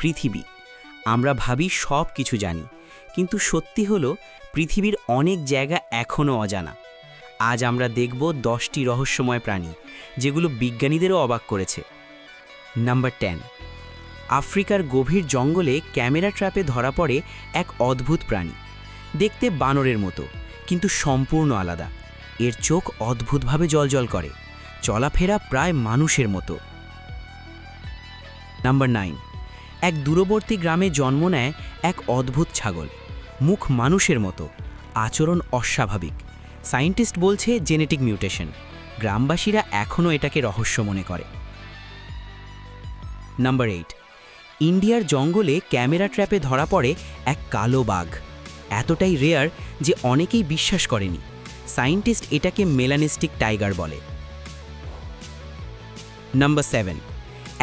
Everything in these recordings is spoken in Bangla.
পৃথিবী। আমরা ভাবি সব কিছু জানি, কিন্তু সত্যি হলো পৃথিবীর অনেক জায়গা এখনও অজানা। আজ আমরা দেখব 10টি রহস্যময় প্রাণী, যেগুলো বিজ্ঞানীদেরও অবাক করেছে। নাম্বার 10। আফ্রিকার গভীর জঙ্গলে ক্যামেরা ট্র্যাপে ধরা পড়ে এক অদ্ভুত প্রাণী। দেখতে বানরের মতো, কিন্তু সম্পূর্ণ আলাদা। এর চোখ অদ্ভুতভাবে জ্বলজ্বল করে, চলাফেরা প্রায় মানুষের মতো। নাম্বার 9। এক দূরবর্তী গ্রামে জন্ম নেয় এক অদ্ভুত ছাগল। মুখ মানুষের মতো, আচরণ অস্বাভাবিক। সায়েন্টিস্ট বলছে জেনেটিক মিউটেশন। গ্রামবাসীরা এখনও এটাকে রহস্য মনে করে। নাম্বার 8। ইন্ডিয়ার জঙ্গলে ক্যামেরা ট্র্যাপে ধরা পড়ে এক কালো বাঘ। এতটাই রেয়ার যে অনেকেই বিশ্বাস করেনি। সায়েন্টিস্ট এটাকে মেলানিস্টিক টাইগার বলে। নাম্বার 7।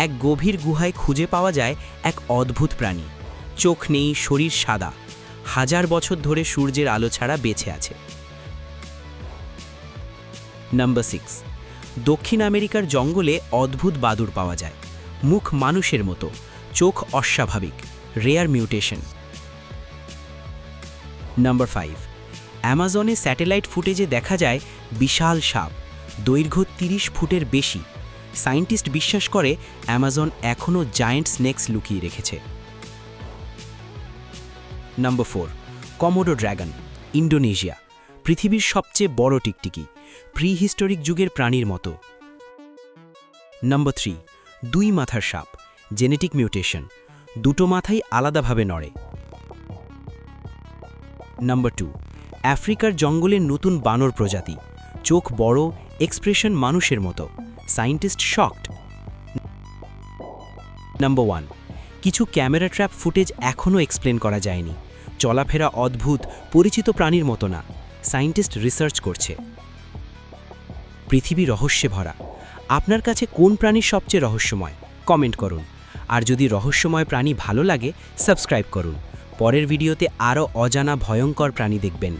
এক গভীর গুহায় খুঁজে পাওয়া যায় এক অদ্ভুত প্রাণী। চোখ নেই, শরীর সাদা, 1000 বছর ধরে সূর্যের আলো ছাড়া বেঁচে আছে। নাম্বার 6। দক্ষিণ আমেরিকার জঙ্গলে অদ্ভুত বাদুড় পাওয়া যায়। মুখ মানুষের মতো, চোখ অস্বাভাবিক, রেয়ার মিউটেশন। নাম্বার 5। অ্যামাজনে স্যাটেলাইট ফুটেজে দেখা যায় বিশাল সাপ, দৈর্ঘ্য 30 ফুটের বেশি। সায়েন্টিস্ট বিশ্বাস করে অ্যামাজন এখনও জায়ান্ট স্নেকস লুকিয়ে রেখেছে। নাম্বার 4। কমোডো dragon, Indonesia. পৃথিবীর সবচেয়ে বড় টিকটিকি, প্রিহিস্টোরিক যুগের প্রাণীর মতো। নাম্বার 3। 2 মাথার সাপ, জেনেটিক মিউটেশন, দুটো মাথাই আলাদাভাবে নড়ে। নাম্বার 2। আফ্রিকার জঙ্গলের নতুন বানর প্রজাতি, চোখ বড়, এক্সপ্রেশন মানুষের মতো। Scientist shocked. নাম্বার 1। কিছু ক্যামেরা ট্র্যাপ ফুটেজ এখনও এক্সপ্লেন করা যায়নি। চলাফেরা অদ্ভুত, পরিচিত প্রাণীর মতো না। সায়েন্টিস্ট রিসার্চ করছে। পৃথিবী রহস্যে ভরা। আপনার কাছে কোন প্রাণী সবচেয়ে রহস্যময়? কমেন্ট করুন। আর যদি রহস্যময় প্রাণী ভালো লাগে, সাবস্ক্রাইব করুন। পরের ভিডিওতে আরও অজানা ভয়ঙ্কর প্রাণী দেখবেন।